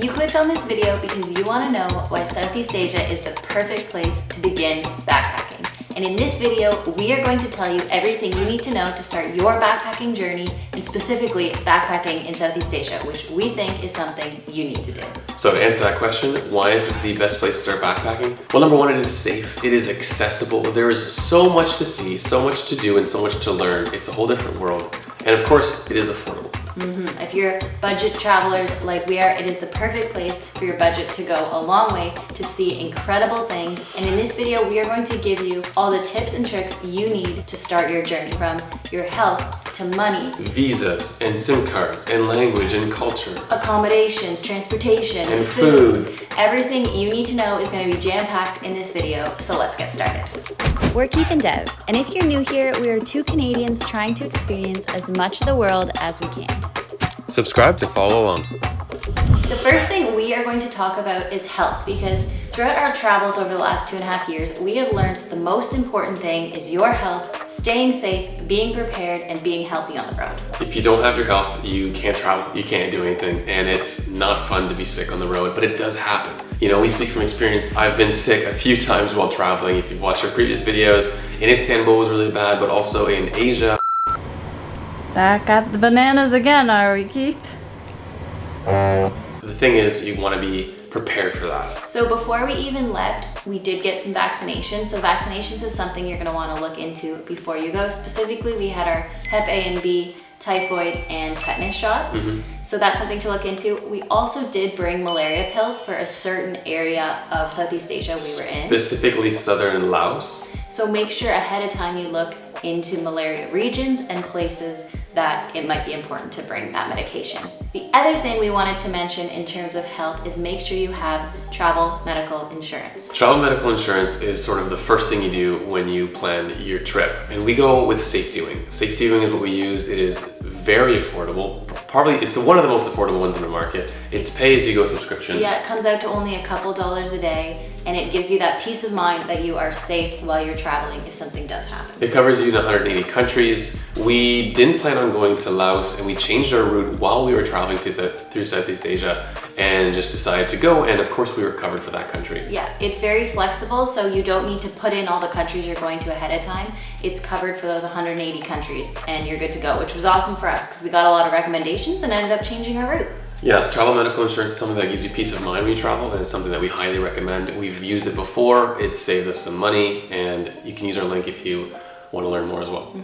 You clicked on this video because you want to know why Southeast Asia is the perfect place to begin backpacking. And in this video, we are going to tell you everything you need to know to start your backpacking journey, and specifically backpacking in Southeast Asia, which we think is something you need to do. So to answer that question, why is it the best place to start backpacking? Well, number one, it is safe. It is accessible. There is so much to see, so much to do, and so much to learn. It's a whole different world. And of course, it is affordable. If you're budget travelers like we are, it is the perfect place for your budget to go a long way to see incredible things. And in this video, we are going to give you all the tips and tricks you need to start your journey, from your health to money, visas and SIM cards and language and culture, accommodations, transportation, and food. Everything you need to know is going to be jam-packed in this video, so let's get started. We're Keith and Dev, and if you're new here, we are two Canadians trying to experience as much of the world as we can. Subscribe to follow along. The first thing we are going to talk about is health, because throughout our travels over the last 2.5 years, we have learned that the most important thing is your health, staying safe, being prepared, and being healthy on the road. If you don't have your health, you can't travel, you can't do anything, and it's not fun to be sick on the road, but it does happen. You know, we speak from experience. I've been sick a few times while traveling. If you've watched our previous videos, in Istanbul was really bad, but also in Asia. Back at the bananas again, are we, Keith? The thing is, you want to be prepared for that. So before we even left, we did get some vaccinations. So vaccinations is something you're going to want to look into before you go. Specifically, we had our Hep A and B, typhoid, and tetanus shots. So that's something to look into. We also did bring malaria pills for a certain area of Southeast Asia we were in. Specifically southern Laos. So make sure ahead of time you look into malaria regions and places that it might be important to bring that medication. The other thing we wanted to mention in terms of health is make sure you have travel medical insurance. Travel medical insurance is sort of the first thing you do when you plan your trip. And we go with Safety Wing. Safety Wing is what we use. It is very affordable. Probably, it's one of the most affordable ones in the market. It's pay-as-you-go subscription. Yeah, it comes out to only a couple dollars a day, and it gives you that peace of mind that you are safe while you're traveling if something does happen. It covers you in 180 countries. We didn't plan on going to Laos, and we changed our route while we were traveling through Southeast Asia, and just decided to go, and of course we were covered for that country. Yeah, it's very flexible, so you don't need to put in all the countries you're going to ahead of time. It's covered for those 180 countries, and you're good to go, which was awesome for us because we got a lot of recommendations and ended up changing our route. Yeah, travel medical insurance is something that gives you peace of mind when you travel, and it's something that we highly recommend. We've used it before, it's saved us some money, and you can use our link if you want to learn more as well.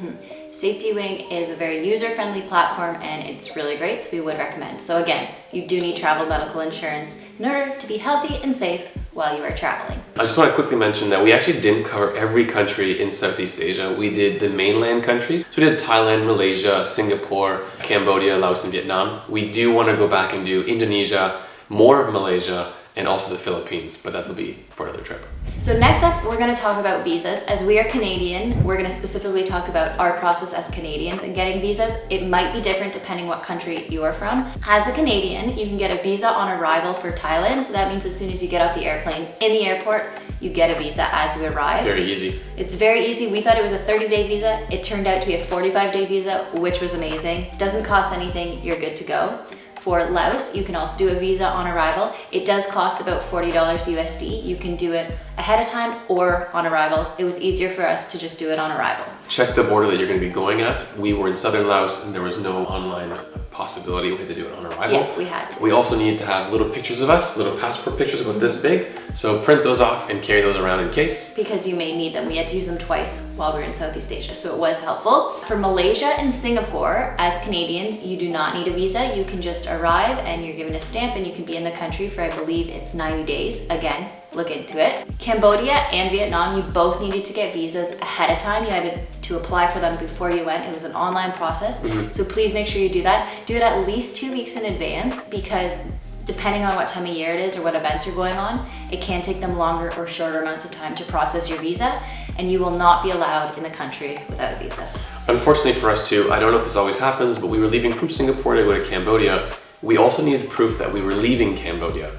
Safety Wing is a very user-friendly platform, and it's really great, so we would recommend. So again, you do need travel medical insurance in order to be healthy and safe while you are traveling. I just want to quickly mention that we actually didn't cover every country in Southeast Asia. We did the mainland countries. So we did Thailand, Malaysia, Singapore, Cambodia, Laos, and Vietnam. We do want to go back and do Indonesia, more of Malaysia, and also the Philippines, but that'll be for another trip. So next up, we're going to talk about visas. As we are Canadian, we're going to specifically talk about our process as Canadians and getting visas. It might be different depending what country you are from. As a Canadian, you can get a visa on arrival for Thailand. So that means as soon as you get off the airplane in the airport, you get a visa as you arrive. Very easy. It's very easy. We thought it was a 30-day visa. It turned out to be a 45-day visa, which was amazing. Doesn't cost anything. You're good to go. For Laos, you can also do a visa on arrival. It does cost about $40 USD. You can do it ahead of time or on arrival. It was easier for us to just do it on arrival. Check the border that you're going to be going at. We were in southern Laos and there was no online possibility. We had to do it on arrival. Yeah, we had to. We also needed to have little pictures of us, little passport pictures about this big. So print those off and carry those around in case. Because you may need them. We had to use them twice while we were in Southeast Asia, so it was helpful. For Malaysia and Singapore, as Canadians, you do not need a visa. You can just arrive and you're given a stamp and you can be in the country for, I believe it's 90 days. Again, look into it. Cambodia and Vietnam, you both needed to get visas ahead of time. You had to apply for them before you went. It was an online process. So please make sure you do that. Do it at least 2 weeks in advance, because depending on what time of year it is or what events are going on, it can take them longer or shorter amounts of time to process your visa, and you will not be allowed in the country without a visa. Unfortunately for us too, I don't know if this always happens, but we were leaving from Singapore to go to Cambodia. We also needed proof that we were leaving Cambodia.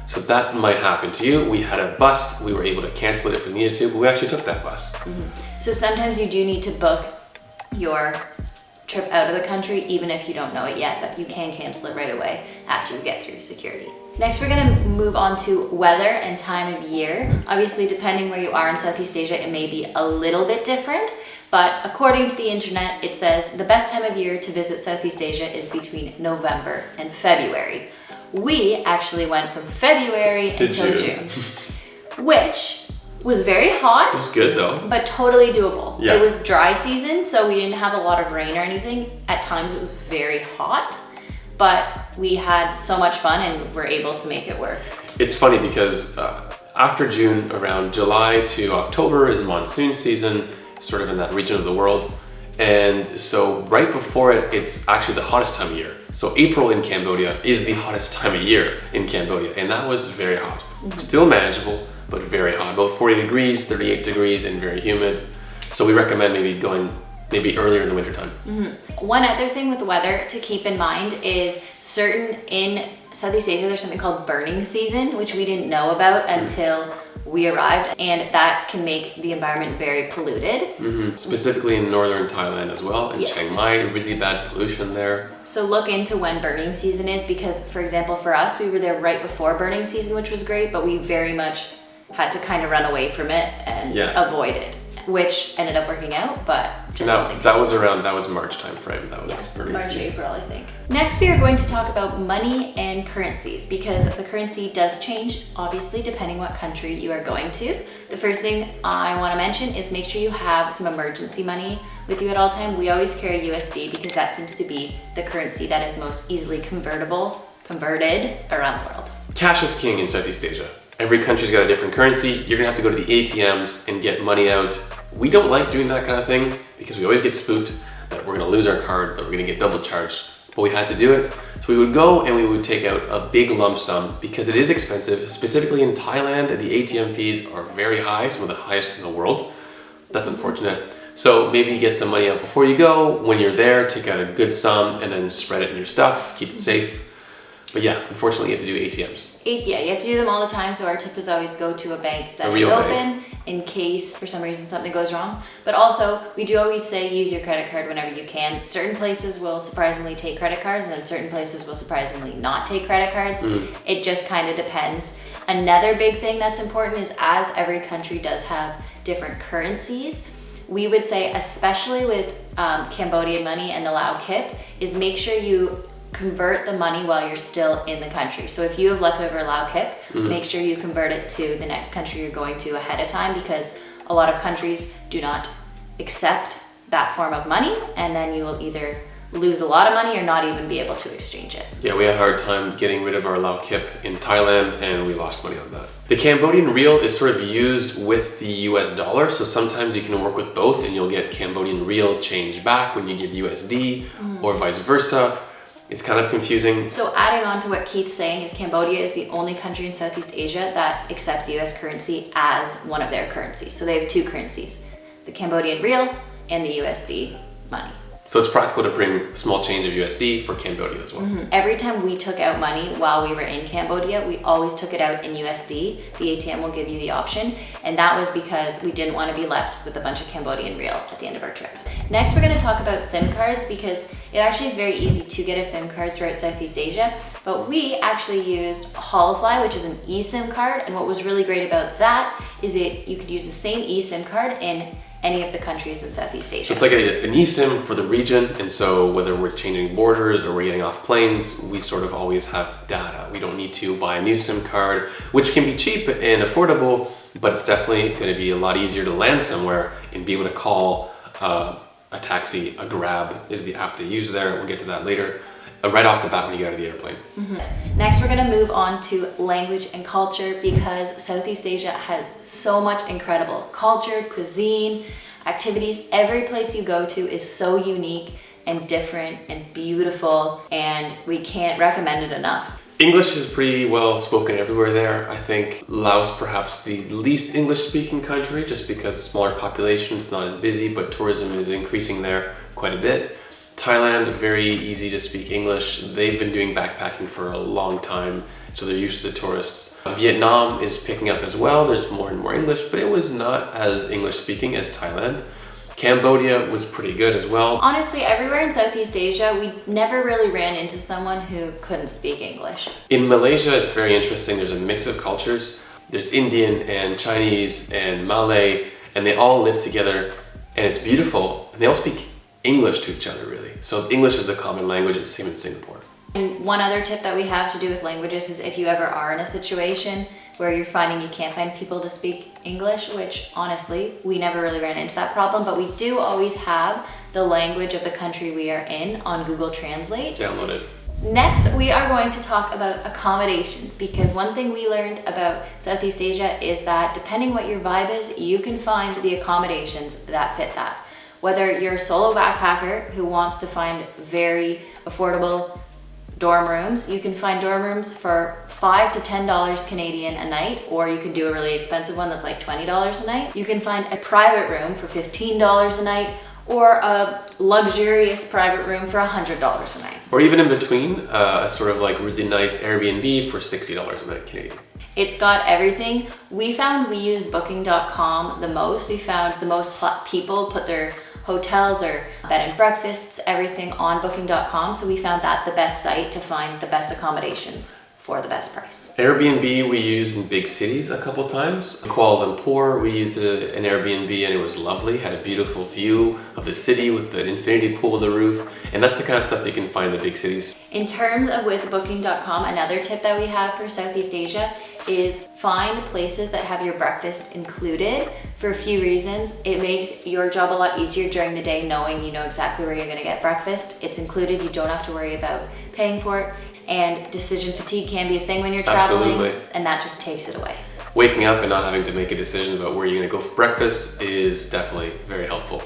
So that might happen to you. We had a bus, we were able to cancel it if we needed to, but we actually took that bus. So sometimes you do need to book your trip out of the country, even if you don't know it yet, but you can cancel it right away after you get through security. Next, we're gonna move on to weather and time of year. Obviously, depending where you are in Southeast Asia, it may be a little bit different, but according to the internet, it says the best time of year to visit Southeast Asia is between November and February. We actually went from February until June, which was very hot. It was good though. But totally doable. Yeah. It was dry season, so we didn't have a lot of rain or anything. At times it was very hot, but we had so much fun and were able to make it work. It's funny because after June, around July to October is monsoon season, sort of in that region of the world. And so right before it, it's actually the hottest time of year. So April in Cambodia is the hottest time of year in Cambodia. And that was very hot. Still manageable, but very hot. About 40 degrees, 38 degrees, and very humid. So we recommend maybe going earlier in the wintertime. One other thing with the weather to keep in mind is in Southeast Asia, there's something called burning season, which we didn't know about until we arrived, and that can make the environment very polluted. Specifically in northern Thailand as well, in Chiang Mai, really bad pollution there. So look into when burning season is, because for example, for us, we were there right before burning season, which was great, but we very much had to kind of run away from it and avoid it, which ended up working out, but just something. That was March time frame. That was burning March, season. April, I think. Next, we are going to talk about money and currencies, because the currency does change, obviously, depending what country you are going to. The first thing I want to mention is make sure you have some emergency money with you at all time. We always carry USD because that seems to be the currency that is most easily converted around the world. Cash is king in Southeast Asia. Every country's got a different currency. You're gonna have to go to the ATMs and get money out. We don't like doing that kind of thing because we always get spooked that we're gonna lose our card, that we're gonna get double charged. But we had to do it. So we would go and we would take out a big lump sum because it is expensive. Specifically in Thailand, the ATM fees are very high, some of the highest in the world. That's unfortunate. So maybe get some money out before you go. When you're there, take out a good sum and then spread it in your stuff, keep it safe. But yeah, unfortunately you have to do ATMs. Yeah, you have to do them all the time, so our tip is always go to a bank that is open in case for some reason something goes wrong. But also, we do always say use your credit card whenever you can. Certain places will surprisingly take credit cards, and then certain places will surprisingly not take credit cards. It just kind of depends. Another big thing that's important is, as every country does have different currencies, we would say, especially with Cambodian money and the Lao Kip, is make sure you convert the money while you're still in the country. So if you have leftover Lao Kip, make sure you convert it to the next country you're going to ahead of time, because a lot of countries do not accept that form of money, and then you will either lose a lot of money or not even be able to exchange it. Yeah, we had a hard time getting rid of our Lao Kip in Thailand, and we lost money on that. The Cambodian riel is sort of used with the US dollar, so sometimes you can work with both and you'll get Cambodian riel change back when you give USD or vice versa. It's kind of confusing. So adding on to what Keith's saying is Cambodia is the only country in Southeast Asia that accepts US currency as one of their currencies. So they have two currencies, the Cambodian riel and the USD money. So it's practical to bring small change of USD for Cambodia as well. Every time we took out money while we were in Cambodia, we always took it out in USD. The ATM will give you the option. And that was because we didn't want to be left with a bunch of Cambodian riel at the end of our trip. Next, we're going to talk about SIM cards, because it actually is very easy to get a SIM card throughout Southeast Asia. But we actually used Holofly, which is an eSIM card. And what was really great about that is you could use the same eSIM card in any of the countries in Southeast Asia. So it's like an eSIM for the region, and so whether we're changing borders or we're getting off planes, we sort of always have data. We don't need to buy a new SIM card, which can be cheap and affordable, but it's definitely going to be a lot easier to land somewhere and be able to call a taxi. A Grab is the app they use there. We'll get to that later. Right off the bat when you get out of the airplane. Next, we're gonna move on to language and culture, because Southeast Asia has so much incredible culture, cuisine, activities. Every place you go to is so unique and different and beautiful, and we can't recommend it enough. English is pretty well spoken everywhere there. I think Laos perhaps the least English speaking country, just because smaller population, it's not as busy, but tourism is increasing there quite a bit. Thailand, very easy to speak English. They've been doing backpacking for a long time, so they're used to the tourists. Vietnam is picking up as well. There's more and more English, but it was not as English speaking as Thailand. Cambodia was pretty good as well. Honestly, everywhere in Southeast Asia, we never really ran into someone who couldn't speak English. In Malaysia, it's very interesting. There's a mix of cultures. There's Indian and Chinese and Malay, and they all live together, and it's beautiful. And they all speak English to each other, really. So English is the common language. It's same in Singapore. And one other tip that we have to do with languages is if you ever are in a situation where you're finding you can't find people to speak English, which honestly, we never really ran into that problem, but we do always have the language of the country we are in on Google Translate. Download it. Next, we are going to talk about accommodations, because one thing we learned about Southeast Asia is that depending what your vibe is, you can find the accommodations that fit that. Whether you're a solo backpacker who wants to find very affordable dorm rooms, you can find dorm rooms for $5 to $10 Canadian a night, or you can do a really expensive one that's like $20 a night. You can find a private room for $15 a night, or a luxurious private room for $100 a night. Or even in between, a sort of like really nice Airbnb for $60 a night Canadian. It's got everything. We found we used booking.com the most. We found the most people put their hotels or bed and breakfasts, everything on booking.com. So we found that the best site to find the best accommodations for the best price. Airbnb we used in big cities a couple times. In Kuala Lumpur, we used an Airbnb and it was lovely. Had a beautiful view of the city with an infinity pool on the roof. And that's the kind of stuff you can find in the big cities. In terms of with booking.com, another tip that we have for Southeast Asia is find places that have your breakfast included for a few reasons. It makes your job a lot easier during the day knowing you know exactly where you're gonna get breakfast. It's included, you don't have to worry about paying for it. And decision fatigue can be a thing when you're traveling. Absolutely. And that just takes it away. Waking up and not having to make a decision about where you're gonna go for breakfast is definitely very helpful.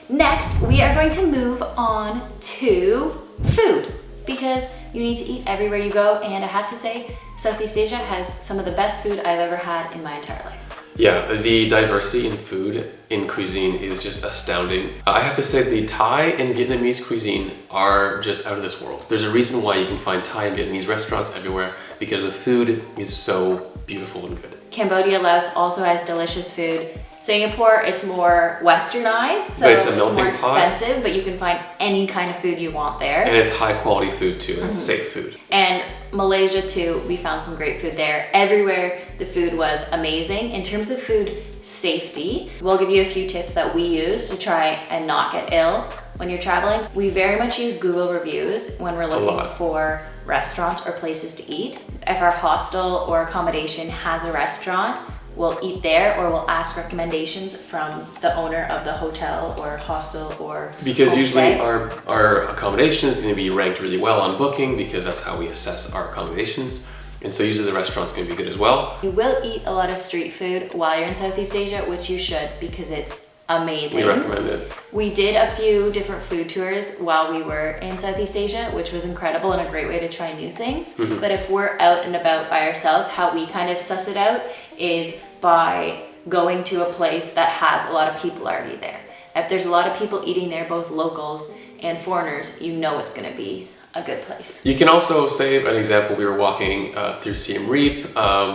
Next, we are going to move on to food, because you need to eat everywhere you go, and I have to say, Southeast Asia has some of the best food I've ever had in my entire life. Yeah, the diversity in food, in cuisine is just astounding. I have to say the Thai and Vietnamese cuisine are just out of this world. There's a reason why you can find Thai and Vietnamese restaurants everywhere, because the food is so beautiful and good. Cambodia, Laos also has delicious food. Singapore is more westernized, so But it's a it's melting more pot. expensive, but you can find any kind of food you want there. And it's high quality food too, and it's safe food. And Malaysia too, we found some great food there. Everywhere the food was amazing. In terms of food safety, we'll give you a few tips that we use to try and not get ill when you're traveling. We very much use Google reviews when we're looking for restaurants or places to eat. If our hostel or accommodation has a restaurant, we'll eat there, or we'll ask recommendations from the owner of the hotel or hostel or Because usually homestay. our accommodation is going to be ranked really well on Booking, because that's how we assess our accommodations. And so usually the restaurant's going to be good as well. You will eat a lot of street food while you're in Southeast Asia, which you should, because it's amazing. We recommend it. We did a few different food tours while we were in Southeast Asia, which was incredible and a great way to try new things. But if we're out and about by ourselves, how we kind of suss it out is by going to a place that has a lot of people already there. If there's a lot of people eating there, both locals and foreigners, you know it's going to be a good place. You can also say, an example, we were walking through Siem Reap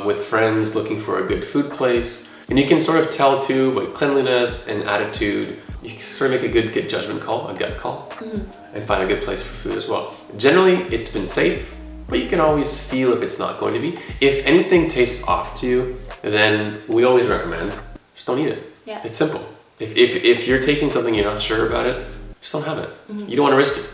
with friends looking for a good food place. And you can sort of tell too, by cleanliness and attitude, you can sort of make a good judgment call, a gut call, and find a good place for food as well. Generally, it's been safe, but you can always feel if it's not going to be. If anything tastes off to you, then we always recommend, just don't eat it. Yeah. It's simple. If you're tasting something you're not sure about it, just don't have it. You don't want to risk it.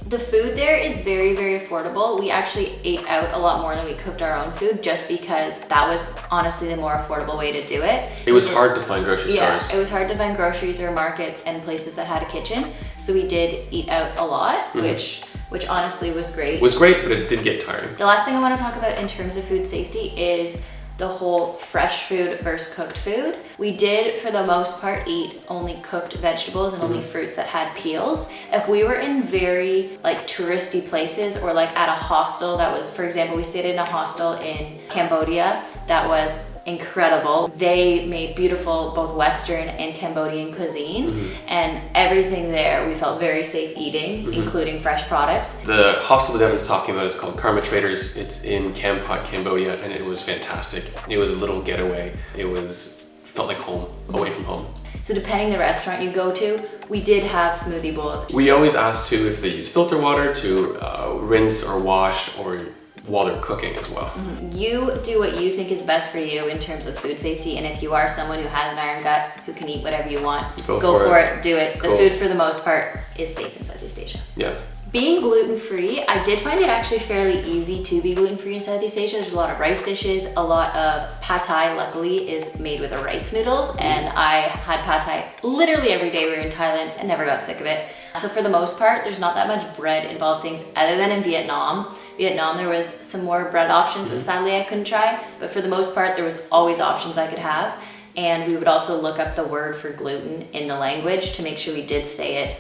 The food there is very, very affordable. We actually ate out a lot more than we cooked our own food, just because that was honestly the more affordable way to do it. It was hard to find grocery Yeah, stores. it was hard to find groceries or markets and places that had a kitchen. So we did eat out a lot, which honestly was great. It was great, but it did get tiring. The last thing I want to talk about in terms of food safety is the whole fresh food versus cooked food. We did, for the most part, eat only cooked vegetables and only fruits that had peels. If we were in very like touristy places, or like at a hostel that was, for example, we stayed in a hostel in Cambodia that was incredible. They made beautiful both Western and Cambodian cuisine, and everything there we felt very safe eating, including fresh products. The hostel that Devon's talking about is called Karma Traders. It's in Kampot, Cambodia, and it was fantastic. It was a little getaway. Felt like home, away from home. So depending the restaurant you go to, we did have smoothie bowls. We always ask too if they use filter water to rinse or wash or while they're cooking as well. You do what you think is best for you in terms of food safety, and if you are someone who has an iron gut, who can eat whatever you want, go for it, do it. Cool. The food for the most part is safe in Southeast Asia. Yeah. Being gluten-free, I did find it actually fairly easy to be gluten-free in Southeast Asia. There's a lot of rice dishes, a lot of pad thai, luckily, is made with the rice noodles, and I had pad thai literally every day we were in Thailand and never got sick of it. So for the most part, there's not that much bread involved things other than in Vietnam. There was some more bread options that sadly I couldn't try, but for the most part, there was always options I could have. And we would also look up the word for gluten in the language to make sure we did say it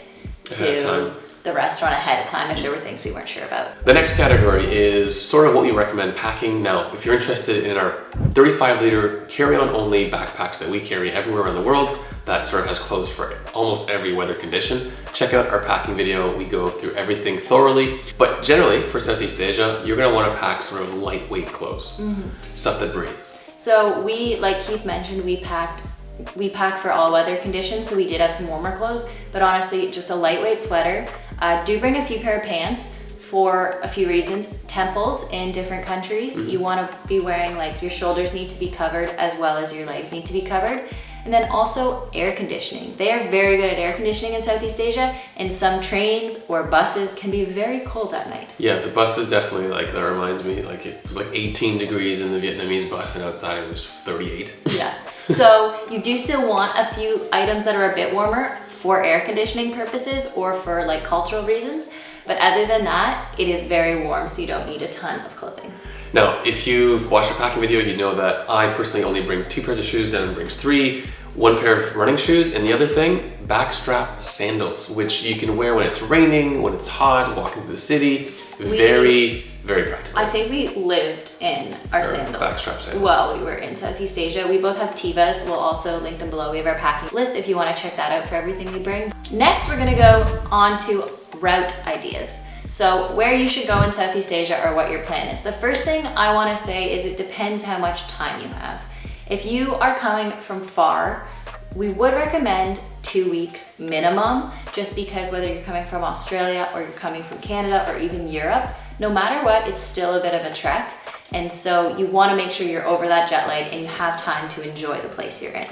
to the restaurant ahead of time if there were things we weren't sure about. The next category is sort of what we recommend packing. Now, if you're interested in our 35-liter carry-on only backpacks that we carry everywhere around the world, that sort of has clothes for almost every weather condition, check out our packing video. We go through everything thoroughly. But generally, for Southeast Asia, you're gonna wanna pack sort of lightweight clothes, stuff that breathes. So we, like Keith mentioned, we packed for all weather conditions, so we did have some warmer clothes, but honestly, just a lightweight sweater. Do bring a few pair of pants for a few reasons. Temples in different countries, you want to be wearing, like, your shoulders need to be covered as well as your legs need to be covered. And then also air conditioning. They are very good at air conditioning in Southeast Asia, and some trains or buses can be very cold at night. Yeah, the bus is definitely, like, that reminds me, like, it was like 18 degrees in the Vietnamese bus and outside it was 38. Yeah, so you do still want a few items that are a bit warmer for air conditioning purposes or for like cultural reasons. But other than that, it is very warm, so you don't need a ton of clothing. Now, if you've watched our packing video, you know that I personally only bring 2 pairs of shoes, Devon brings 3, 1 pair of running shoes, and the other thing, backstrap sandals, which you can wear when it's raining, when it's hot, walking through the city. Very practical. I think we lived in our sandals. Backstrap sandals. While we were in Southeast Asia. We both have Tivas. We'll also link them below. We have our packing list if you want to check that out for everything we bring. Next, we're going to go on to route ideas. So where you should go in Southeast Asia or what your plan is. The first thing I want to say is it depends how much time you have. If you are coming from far, we would recommend 2 weeks minimum, just because whether you're coming from Australia or you're coming from Canada or even Europe, no matter what, it's still a bit of a trek. And so you want to make sure you're over that jet lag and you have time to enjoy the place you're in.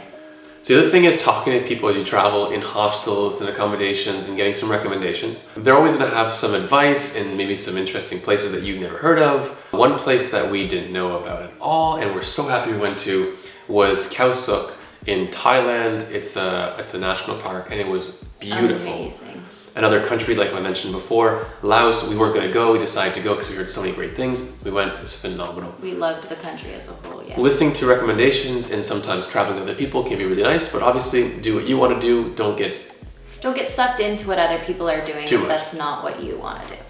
So the other thing is talking to people as you travel in hostels and accommodations and getting some recommendations. They're always going to have some advice and maybe some interesting places that you've never heard of. One place that we didn't know about at all and we're so happy we went to was Khao Suk in Thailand. It's a national park and it was beautiful. Amazing. Another country, like I mentioned before, Laos, we weren't going to go. We decided to go because we heard so many great things. We went, it was phenomenal. We loved the country as a whole, yeah. Listening to recommendations and sometimes traveling with other people can be really nice, but obviously do what you want to do. Don't get sucked into what other people are doing too if much. That's not what you want to do.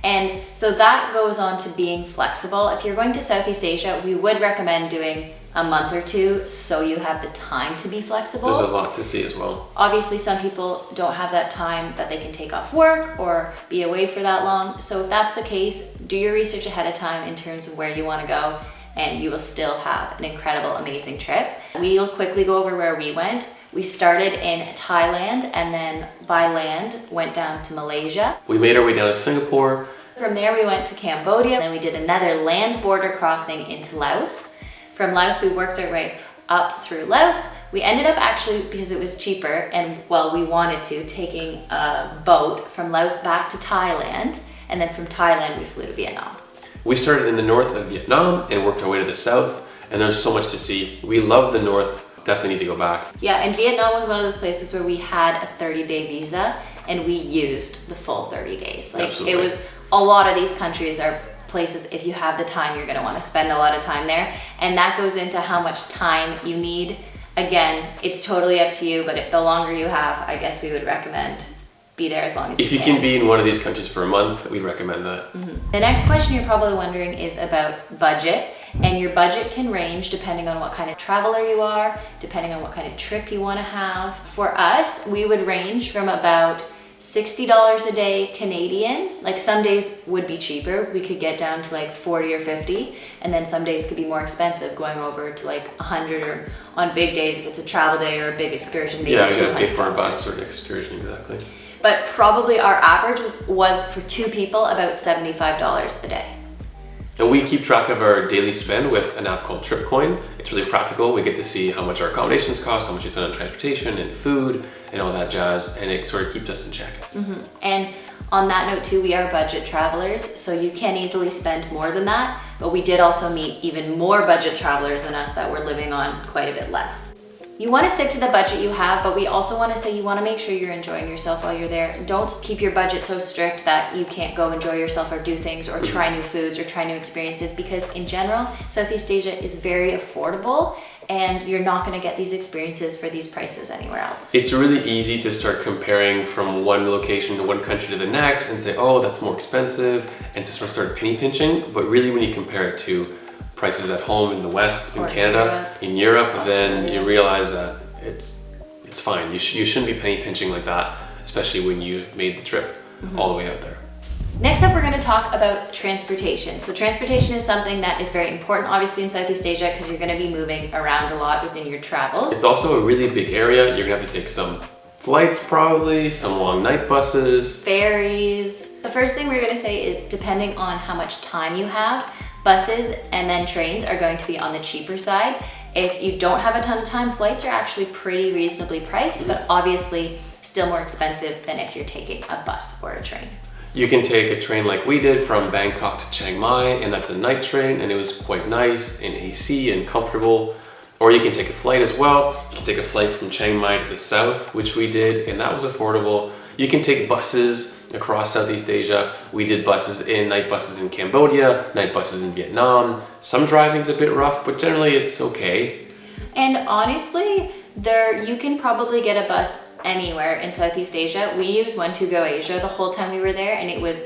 And so that goes on to being flexible. If you're going to Southeast Asia, we would recommend doing a month or 2 so you have the time to be flexible. There's a lot to see as well. Obviously, some people don't have that time that they can take off work or be away for that long. So if that's the case, do your research ahead of time in terms of where you want to go, and you will still have an incredible, amazing trip. We'll quickly go over where we went. We started in Thailand and then by land went down to Malaysia. We made our way down to Singapore. From there we went to Cambodia, and then we did another land border crossing into Laos. From Laos we worked our way up through Laos. We ended up actually, because it was cheaper and well we wanted to, taking a boat from Laos back to Thailand, and then from Thailand we flew to Vietnam. We started in the north of Vietnam and worked our way to the south, and there's so much to see. We love the north. Definitely need to go back. Yeah, and Vietnam was one of those places where we had a 30-day visa and we used the full 30 days. Like Absolutely. It was, a lot of these countries are places, if you have the time, you're going to want to spend a lot of time there. And that goes into how much time you need. Again, it's totally up to you, but the longer you have, I guess we would recommend be there as long as you can. If you can be in one of these countries for a month, we'd recommend that. Mm-hmm. The next question you're probably wondering is about budget. And your budget can range depending on what kind of traveler you are, depending on what kind of trip you want to have. For us, we would range from about $60 a day Canadian. Like some days would be cheaper. We could get down to like 40 or 50, and then some days could be more expensive, going over to like 100, or on big days if it's a travel day or a big excursion, maybe yeah, you $200. gotta pay for a bus or an excursion, exactly. But probably our average was for 2 people about $75 a day. And we keep track of our daily spend with an app called TripCoin. It's really practical. We get to see how much our accommodations cost, how much we spend on transportation and food and all that jazz, and it sort of keeps us in check. And on that note too, we are budget travelers, so you can easily spend more than that, but we did also meet even more budget travelers than us that were living on quite a bit less. You want to stick to the budget you have, but we also want to say you want to make sure you're enjoying yourself while you're there. Don't keep your budget so strict that you can't go enjoy yourself or do things or try new foods or try new experiences, because in general, Southeast Asia is very affordable and you're not going to get these experiences for these prices anywhere else. It's really easy to start comparing from one location to one country to the next and say, oh, that's more expensive, and to sort of start penny pinching. But really when you compare it to prices at home in the West, in Canada, in Europe, then you realize that it's fine. You shouldn't be penny pinching like that, especially when you've made the trip all the way out there. Next up, we're going to talk about transportation. So transportation is something that is very important, obviously, in Southeast Asia, because you're going to be moving around a lot within your travels. It's also a really big area. You're going to have to take some flights, probably, some long night buses. Ferries. The first thing we're going to say is, depending on how much time you have, buses and then trains are going to be on the cheaper side. If you don't have a ton of time, flights are actually pretty reasonably priced, but obviously still more expensive than if you're taking a bus or a train. You can take a train like we did from Bangkok to Chiang Mai, and that's a night train, and it was quite nice and AC and comfortable. Or you can take a flight as well. You can take a flight from Chiang Mai to the south, which we did, and that was affordable. You can take buses across Southeast Asia. We did night buses in Cambodia, night buses in Vietnam. Some driving's a bit rough, but generally it's okay. And honestly, you can probably get a bus anywhere in Southeast Asia. We used One2Go Asia the whole time we were there, and it was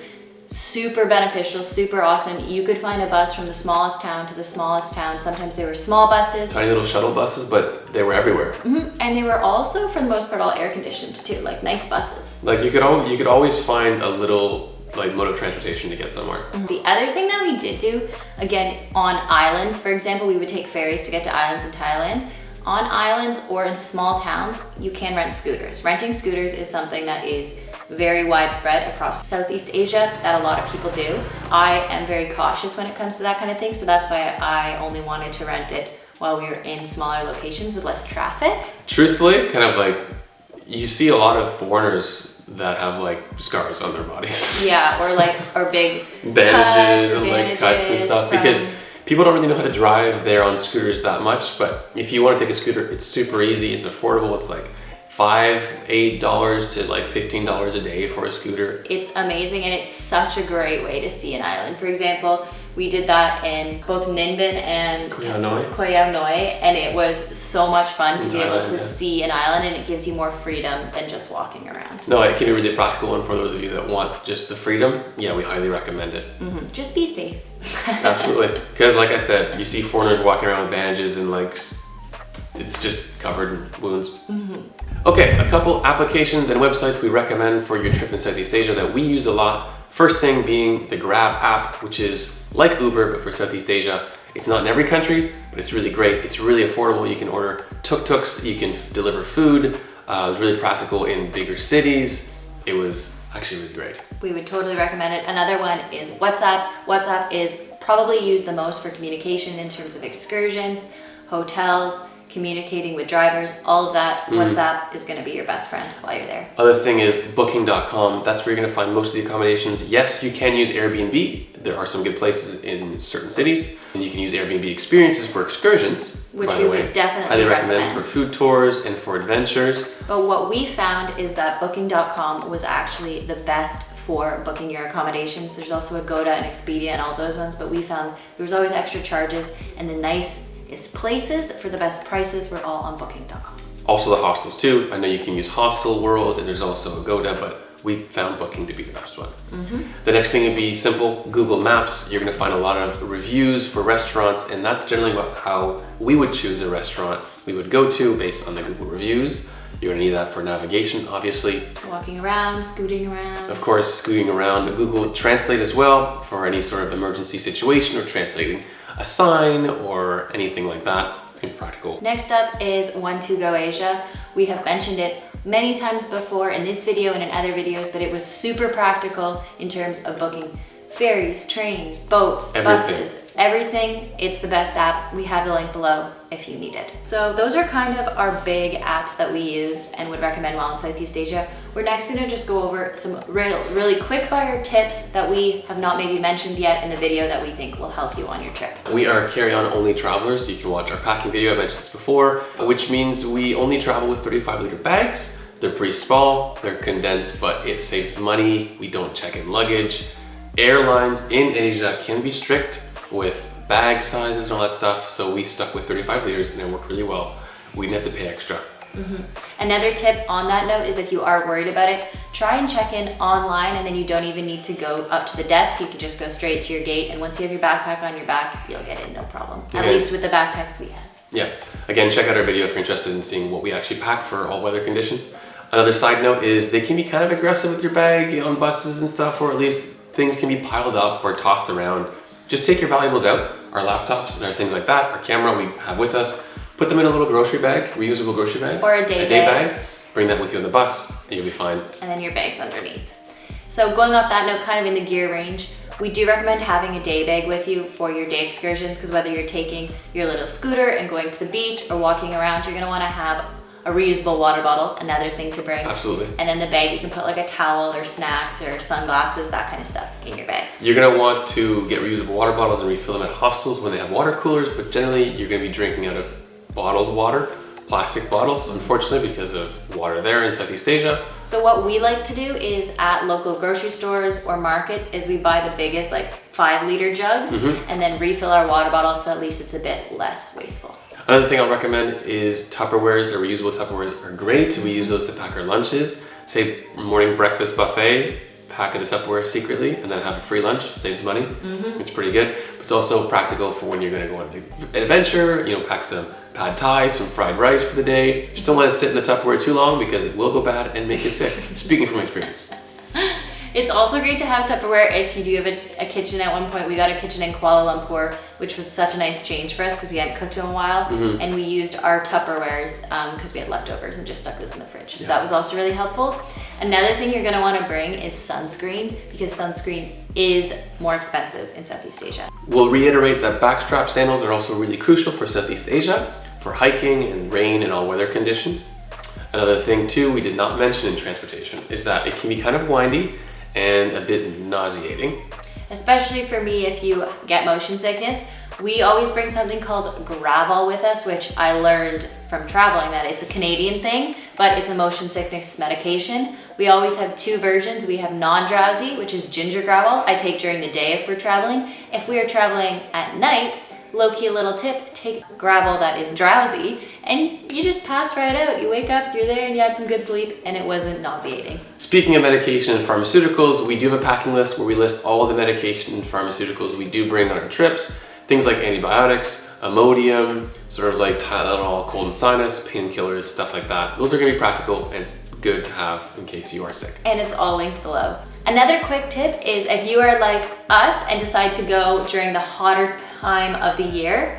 super beneficial, super awesome. You could find a bus from the smallest town to the smallest town. Sometimes they were small buses. Tiny little shuttle buses, but they were everywhere. And they were also, for the most part, all air conditioned too, like nice buses. Like you could always find a little like mode of transportation to get somewhere. The other thing that we did do, again, on islands, for example, we would take ferries to get to islands in Thailand. On islands or in small towns, you can rent scooters. Renting scooters is something that is very widespread across Southeast Asia that a lot of people do. I am very cautious when it comes to that kind of thing, so that's why I only wanted to rent it while we were in smaller locations with less traffic. Truthfully, kind of like, you see a lot of foreigners that have like scars on their bodies. Yeah, or big bandages and like cuts and stuff, because people don't really know how to drive there on scooters that much. But if you want to take a scooter, it's super easy, it's affordable. It's like $8 to like $15 a day for a scooter. It's amazing, and it's such a great way to see an island. For example, we did that in both Ninh and Koh Noi, and it was so much fun to be able to see an island, and it gives you more freedom than just walking around. No, it can be really practical, and for those of you that want just the freedom, yeah, we highly recommend it. Just be safe. Absolutely, because like I said, you see foreigners walking around with bandages and like it's just covered in wounds. Okay, a couple applications and websites we recommend for your trip in Southeast Asia that we use a lot. First thing being the Grab app, which is like Uber, but for Southeast Asia. It's not in every country, but it's really great. It's really affordable. You can order tuk-tuks, you can deliver food. It was really practical in bigger cities. It was actually really great. We would totally recommend it. Another one is WhatsApp. WhatsApp is probably used the most for communication in terms of excursions, hotels, communicating with drivers, all of that. WhatsApp is going to be your best friend while you're there. Other thing is booking.com. That's where you're going to find most of the accommodations. Yes, you can use Airbnb. There are some good places in certain cities. And you can use Airbnb experiences for excursions, which we would definitely recommend for food tours and for adventures. But what we found is that booking.com was actually the best for booking your accommodations. There's also Agoda and Expedia and all those ones, but we found there was always extra charges, and the nicest places for the best prices were all on booking.com. Also the hostels too. I know you can use Hostel World, and there's also Agoda, but we found Booking to be the best one. The next thing would be simple, Google Maps. You're gonna find a lot of reviews for restaurants, and that's generally how we would choose a restaurant we would go to based on the Google reviews. You're gonna need that for navigation, obviously. Walking around, scooting around. Of course, scooting around. Google Translate as well for any sort of emergency situation or translating a sign or anything like that. It's gonna be practical. Next up is One to Go Asia. We have mentioned it many times before in this video and in other videos, but it was super practical in terms of booking ferries, trains, boats, buses, everything. It's the best app. We have the link below if you need it. So those are kind of our big apps that we used and would recommend while in Southeast Asia. We're next gonna just go over some really quick fire tips that we have not maybe mentioned yet in the video that we think will help you on your trip. We are carry-on only travelers. You can watch our packing video, I mentioned this before, which means we only travel with 35-liter bags. They're pretty small, they're condensed, but it saves money. We don't check in luggage. Airlines in Asia can be strict with bag sizes and all that stuff, so we stuck with 35 liters and it worked really well. We didn't have to pay extra. Another tip on that note is if you are worried about it, try and check in online, and then you don't even need to go up to the desk. You can just go straight to your gate, and once you have your backpack on your back, you'll get in no problem. At least with the backpacks we have. Yeah, again, check out our video if you're interested in seeing what we actually pack for all weather conditions. Another side note is they can be kind of aggressive with your bag on buses and stuff, or at least things can be piled up or tossed around. Just take your valuables out, our laptops and our things like that, our camera we have with us, put them in a little grocery bag, reusable grocery bag. Or a day bag. Bring that with you on the bus and you'll be fine. And then your bag's underneath. So going off that note, kind of in the gear range, we do recommend having a day bag with you for your day excursions, because whether you're taking your little scooter and going to the beach or walking around, you're gonna wanna have a reusable water bottle, another thing to bring. Absolutely. And then the bag, you can put like a towel or snacks or sunglasses, that kind of stuff in your bag. You're gonna want to get reusable water bottles and refill them at hostels when they have water coolers, but generally you're gonna be drinking out of bottled water, plastic bottles, unfortunately, because of water there in Southeast Asia. So what we like to do is at local grocery stores or markets is we buy the biggest like 5-liter jugs and then refill our water bottles, so at least it's a bit less wasteful. Another thing I'll recommend is Tupperwares or reusable Tupperwares are great. We use those to pack our lunches. Say morning breakfast buffet, pack in a Tupperware secretly and then have a free lunch, saves money. It's pretty good. But it's also practical for when you're gonna go on an adventure, you know, pack some pad thai, some fried rice for the day. Just don't let it sit in the Tupperware too long because it will go bad and make you sick. Speaking from experience. It's also great to have Tupperware if you do have a kitchen. At one point we got a kitchen in Kuala Lumpur, which was such a nice change for us because we hadn't cooked in a while, and we used our Tupperwares because we had leftovers and just stuck those in the fridge. So that was also really helpful. Another thing you're gonna wanna bring is sunscreen, because sunscreen is more expensive in Southeast Asia. We'll reiterate that backstrap sandals are also really crucial for Southeast Asia, for hiking and rain and all weather conditions. Another thing too we did not mention in transportation is that it can be kind of windy and a bit nauseating. Especially for me, if you get motion sickness, we always bring something called Gravol with us, which I learned from traveling that it's a Canadian thing, but it's a motion sickness medication. We always have 2 versions. We have non-drowsy, which is ginger Gravol. I take during the day if we're traveling. If we are traveling at night, low-key little tip, take Gravol that is drowsy and you just pass right out. You wake up, you're there, and you had some good sleep and it wasn't nauseating. Speaking of medication and pharmaceuticals, we do have a packing list where we list all the medication and pharmaceuticals we do bring on our trips. Things like antibiotics, Imodium, sort of like Tylenol, cold and sinus, painkillers, stuff like that. Those are gonna be practical and it's good to have in case you are sick. And it's all linked below. Another quick tip is if you are like us and decide to go during the hotter time of the year,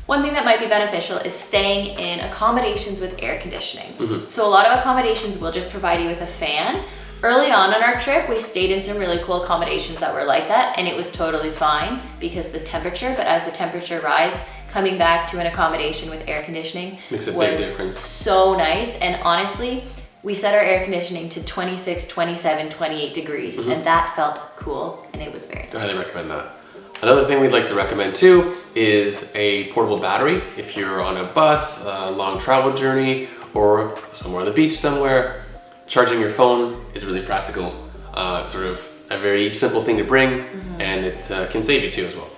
one thing that might be beneficial is staying in accommodations with air conditioning. So a lot of accommodations will just provide you with a fan. Early on our trip, we stayed in some really cool accommodations that were like that, and it was totally fine because the temperature, but as the temperature rise, coming back to an accommodation with air conditioning makes a big difference. So nice. And honestly, we set our air conditioning to 26, 27, 28 degrees, and that felt cool, and it was very nice. I highly recommend that. Another thing we'd like to recommend too is a portable battery. If you're on a bus, a long travel journey, or somewhere on the beach somewhere, charging your phone is really practical. It's sort of a very simple thing to bring, and it can save you too as well.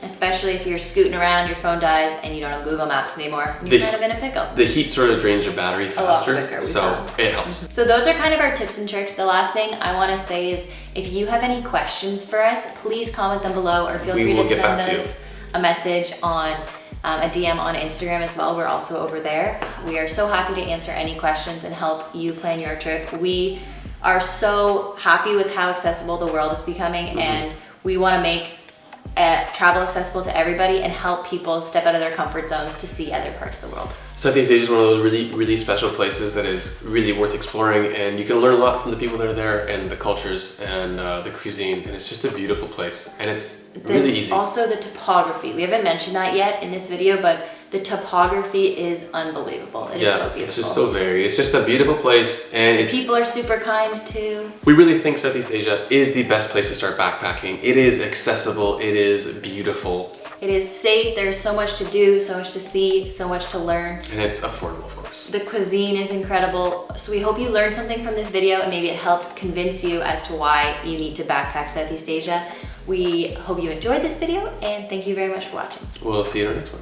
Especially if you're scooting around, your phone dies, and you don't have Google Maps anymore, you're kind of in a pickle. The heat sort of drains your battery faster, a lot quicker, so it helps. So those are kind of our tips and tricks. The last thing I want to say is if you have any questions for us, please comment them below, or feel free to send us a message on a DM on Instagram as well. We're also over there. We are so happy to answer any questions and help you plan your trip. We are so happy with how accessible the world is becoming, and we want to make travel accessible to everybody and help people step out of their comfort zones to see other parts of the world. Southeast Asia is one of those really special places that is really worth exploring, and you can learn a lot from the people that are there and the cultures and the cuisine, and it's just a beautiful place, and it's really easy. Also the topography. We haven't mentioned that yet in this video, but the topography is unbelievable. It is so beautiful. It's just so varied. It's just a beautiful place, and people are super kind too. We really think Southeast Asia is the best place to start backpacking. It is accessible, it is beautiful. It is safe, there's so much to do, so much to see, so much to learn. And it's affordable, of course. The cuisine is incredible. So we hope you learned something from this video, and maybe it helped convince you as to why you need to backpack Southeast Asia. We hope you enjoyed this video, and thank you very much for watching. We'll see you in the next one.